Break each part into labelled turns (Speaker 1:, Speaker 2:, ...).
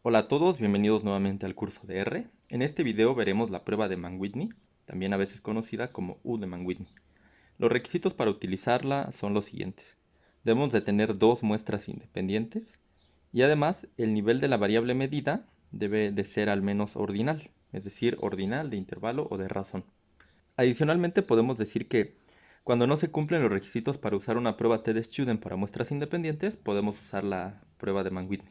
Speaker 1: Hola a todos, bienvenidos nuevamente al curso de R. En este video veremos la prueba de Mann-Whitney, también a veces conocida como U de Mann-Whitney. Los requisitos para utilizarla son los siguientes. Debemos de tener dos muestras independientes y además el nivel de la variable medida debe de ser al menos ordinal, es decir, ordinal, de intervalo o de razón. Adicionalmente podemos decir que cuando no se cumplen los requisitos para usar una prueba TD-Student para muestras independientes, podemos usar la prueba de Mann-Whitney.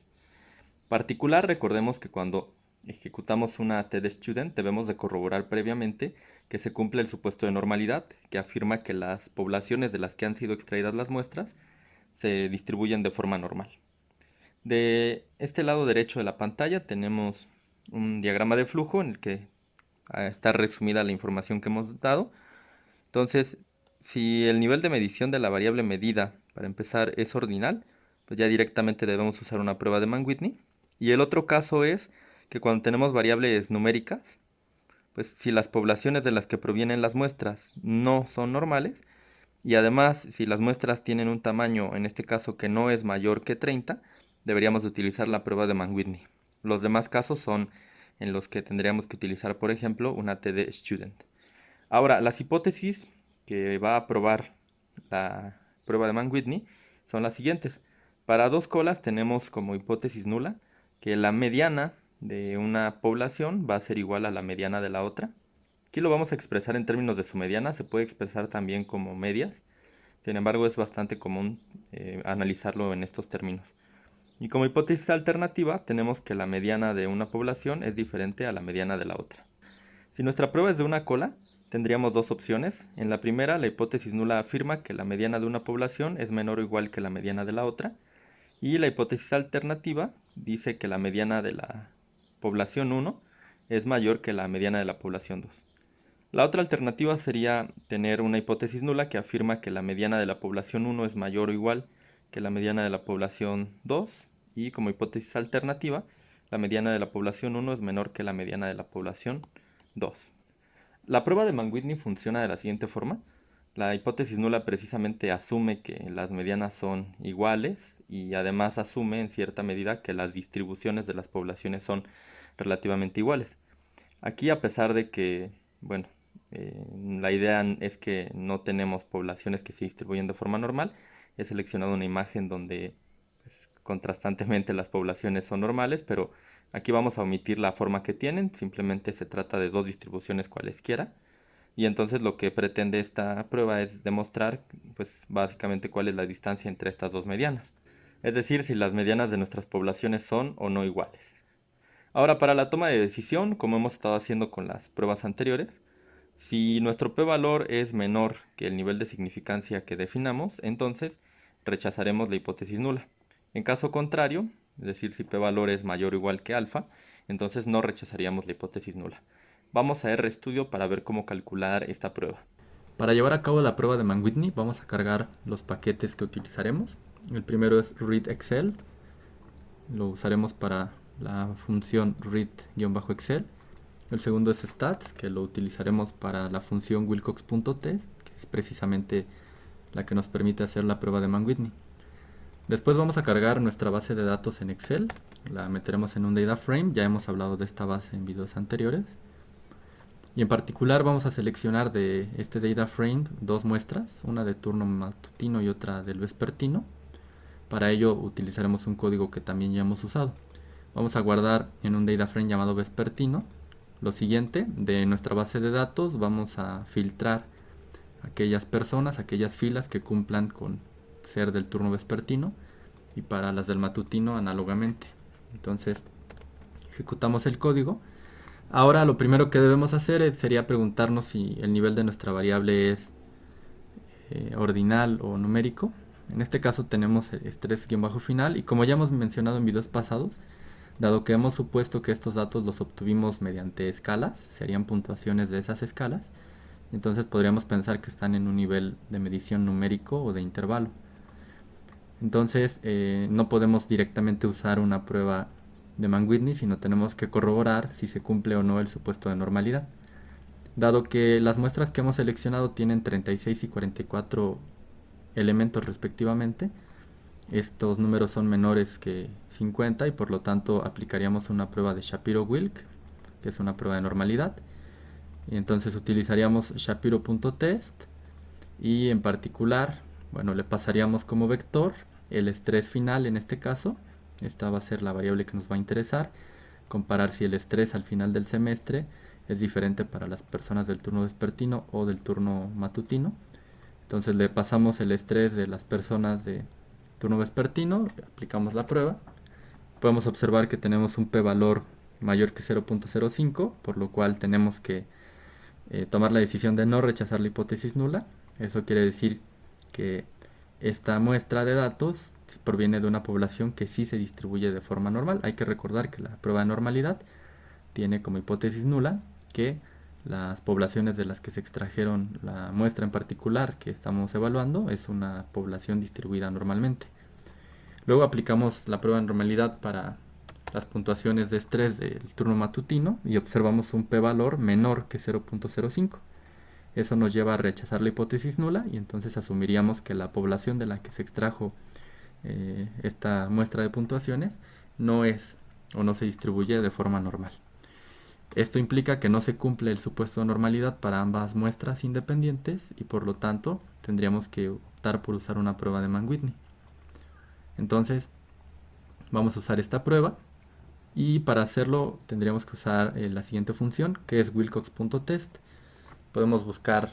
Speaker 1: Particular, recordemos que cuando ejecutamos una TD-Student debemos de corroborar previamente que se cumple el supuesto de normalidad, que afirma que las poblaciones de las que han sido extraídas las muestras se distribuyen de forma normal. De este lado derecho de la pantalla tenemos un diagrama de flujo en el que está resumida la información que hemos dado. Entonces, si el nivel de medición de la variable medida, para empezar, es ordinal, pues ya directamente debemos usar una prueba de Mann-Whitney. Y el otro caso es que cuando tenemos variables numéricas, pues si las poblaciones de las que provienen las muestras no son normales, y además si las muestras tienen un tamaño, en este caso que no es mayor que 30, deberíamos de utilizar la prueba de Mann-Whitney. Los demás casos son en los que tendríamos que utilizar, por ejemplo, una TD-Student. Ahora, las hipótesis que va a probar la prueba de Mann-Whitney son las siguientes. Para dos colas tenemos como hipótesis nula que la mediana de una población va a ser igual a la mediana de la otra. Aquí lo vamos a expresar en términos de su mediana, se puede expresar también como medias. Sin embargo, es bastante común analizarlo en estos términos. Y como hipótesis alternativa tenemos que la mediana de una población es diferente a la mediana de la otra. Si nuestra prueba es de una cola, tendríamos dos opciones. En la primera, la hipótesis nula afirma que la mediana de una población es menor o igual que la mediana de la otra. Y la hipótesis alternativa dice que la mediana de la población 1 es mayor que la mediana de la población 2. La otra alternativa sería tener una hipótesis nula que afirma que la mediana de la población 1 es mayor o igual que la mediana de la población 2. Y como hipótesis alternativa, la mediana de la población 1 es menor que la mediana de la población 2. La prueba de Mann-Whitney funciona de la siguiente forma. La hipótesis nula precisamente asume que las medianas son iguales y además asume en cierta medida que las distribuciones de las poblaciones son relativamente iguales. Aquí, a pesar de que, bueno, la idea es que no tenemos poblaciones que se distribuyen de forma normal, he seleccionado una imagen donde pues, contrastantemente las poblaciones son normales, pero aquí vamos a omitir la forma que tienen, simplemente se trata de dos distribuciones cualesquiera. Y entonces lo que pretende esta prueba es demostrar, pues básicamente cuál es la distancia entre estas dos medianas. Es decir, si las medianas de nuestras poblaciones son o no iguales. Ahora, para la toma de decisión, como hemos estado haciendo con las pruebas anteriores, si nuestro p-valor es menor que el nivel de significancia que definamos, entonces rechazaremos la hipótesis nula. En caso contrario, es decir, si p-valor es mayor o igual que alfa, entonces no rechazaríamos la hipótesis nula. Vamos a RStudio para ver cómo calcular esta prueba. Para llevar a cabo la prueba de Mann-Whitney vamos a cargar los paquetes que utilizaremos. El primero es read_excel, lo usaremos para la función read-excel. El segundo es stats, que lo utilizaremos para la función wilcox.test, que es precisamente la que nos permite hacer la prueba de Mann-Whitney. Después vamos a cargar nuestra base de datos en Excel, la meteremos en un data frame, ya hemos hablado de esta base en videos anteriores. Y en particular vamos a seleccionar de este data frame dos muestras, una de turno matutino y otra del vespertino. Para ello utilizaremos un código que también ya hemos usado. Vamos a guardar en un data frame llamado vespertino. Lo siguiente, de nuestra base de datos vamos a filtrar aquellas personas, aquellas filas que cumplan con ser del turno vespertino, y para las del matutino análogamente. Entonces ejecutamos el código. Ahora lo primero que debemos hacer sería preguntarnos si el nivel de nuestra variable es ordinal o numérico. En este caso tenemos estrés-final, y como ya hemos mencionado en videos pasados, dado que hemos supuesto que estos datos los obtuvimos mediante escalas, serían puntuaciones de esas escalas, entonces podríamos pensar que están en un nivel de medición numérico o de intervalo. Entonces no podemos directamente usar una prueba de Mann-Whitney, sino tenemos que corroborar si se cumple o no el supuesto de normalidad. Dado que las muestras que hemos seleccionado tienen 36 y 44 elementos respectivamente, estos números son menores que 50 y por lo tanto aplicaríamos una prueba de Shapiro-Wilk, que es una prueba de normalidad. Y entonces utilizaríamos Shapiro.test y en particular, bueno, le pasaríamos como vector el estrés final en este caso. Esta va a ser la variable que nos va a interesar. Comparar si el estrés al final del semestre es diferente para las personas del turno vespertino o del turno matutino. Entonces le pasamos el estrés de las personas de turno vespertino, aplicamos la prueba. Podemos observar que tenemos un p-valor mayor que 0.05, por lo cual tenemos que tomar la decisión de no rechazar la hipótesis nula. Eso quiere decir que esta muestra de datos proviene de una población que sí se distribuye de forma normal. Hay que recordar que la prueba de normalidad tiene como hipótesis nula que las poblaciones de las que se extrajeron la muestra en particular que estamos evaluando es una población distribuida normalmente. Luego aplicamos la prueba de normalidad para las puntuaciones de estrés del turno matutino y observamos un p-valor menor que 0.05. Eso nos lleva a rechazar la hipótesis nula y entonces asumiríamos que la población de la que se extrajo esta muestra de puntuaciones no es o no se distribuye de forma normal. Esto implica que no se cumple el supuesto de normalidad para ambas muestras independientes y por lo tanto tendríamos que optar por usar una prueba de Mann-Whitney. Entonces vamos a usar esta prueba y para hacerlo tendríamos que usar la siguiente función que es wilcox.test. Podemos buscar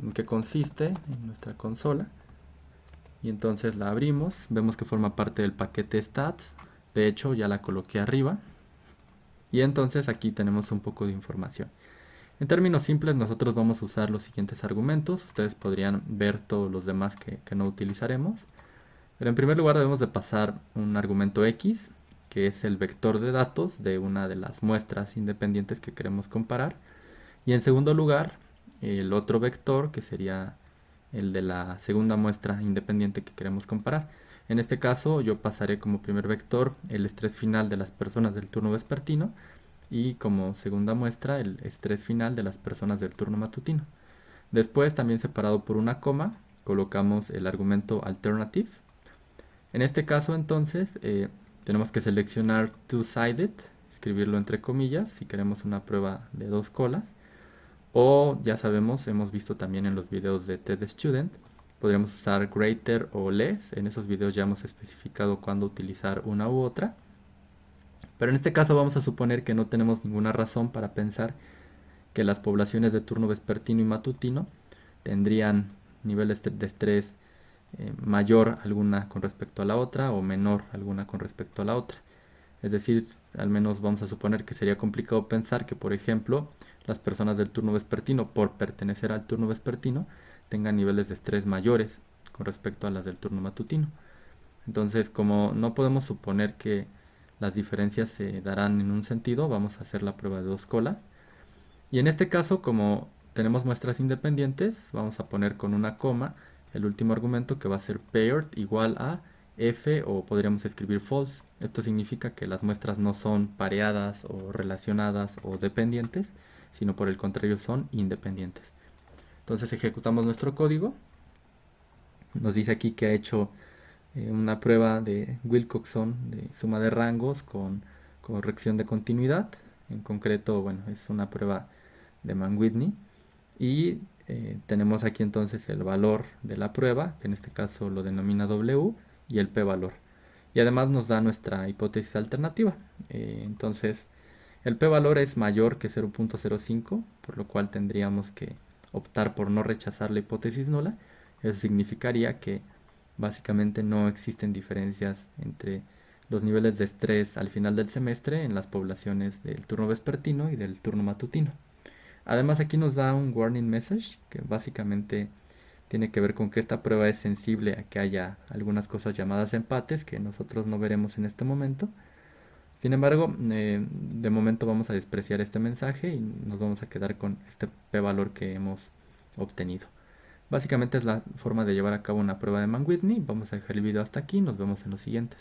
Speaker 1: en qué consiste en nuestra consola y entonces la abrimos, vemos que forma parte del paquete stats, de hecho ya la coloqué arriba y entonces aquí tenemos un poco de información. En términos simples nosotros vamos a usar los siguientes argumentos, ustedes podrían ver todos los demás que no utilizaremos, pero en primer lugar debemos de pasar un argumento x, que es el vector de datos de una de las muestras independientes que queremos comparar, y en segundo lugar el otro vector que sería el de la segunda muestra independiente que queremos comparar. En este caso yo pasaré como primer vector el estrés final de las personas del turno vespertino y como segunda muestra el estrés final de las personas del turno matutino. Después, también separado por una coma, colocamos el argumento alternative. En este caso entonces tenemos que seleccionar two-sided, escribirlo entre comillas si queremos una prueba de dos colas. O ya sabemos, hemos visto también en los videos de TED Student, podríamos usar greater o less. En esos videos ya hemos especificado cuándo utilizar una u otra. Pero en este caso vamos a suponer que no tenemos ninguna razón para pensar que las poblaciones de turno vespertino y matutino tendrían niveles de estrés mayor alguna con respecto a la otra o menor alguna con respecto a la otra. Es decir, al menos vamos a suponer que sería complicado pensar que, por ejemplo, las personas del turno vespertino, por pertenecer al turno vespertino, tengan niveles de estrés mayores con respecto a las del turno matutino. Entonces, como no podemos suponer que las diferencias se darán en un sentido, vamos a hacer la prueba de dos colas. Y en este caso, como tenemos muestras independientes, vamos a poner con una coma el último argumento que va a ser paired igual a f o podríamos escribir false. Esto significa que las muestras no son pareadas o relacionadas o dependientes, sino por el contrario son independientes. Entonces ejecutamos nuestro código. Nos dice aquí que ha hecho una prueba de Wilcoxon de suma de rangos con corrección de continuidad. En concreto, bueno, es una prueba de Mann-Whitney. Y tenemos aquí entonces el valor de la prueba, que en este caso lo denomina W, y el p-valor. Y además nos da nuestra hipótesis alternativa. Entonces, el p-valor es mayor que 0.05, por lo cual tendríamos que optar por no rechazar la hipótesis nula. Eso significaría que básicamente no existen diferencias entre los niveles de estrés al final del semestre en las poblaciones del turno vespertino y del turno matutino. Además aquí nos da un warning message que básicamente tiene que ver con que esta prueba es sensible a que haya algunas cosas llamadas empates que nosotros no veremos en este momento. Sin embargo, de momento vamos a despreciar este mensaje y nos vamos a quedar con este p-valor que hemos obtenido. Básicamente es la forma de llevar a cabo una prueba de Mann-Whitney. Vamos a dejar el video hasta aquí, nos vemos en los siguientes.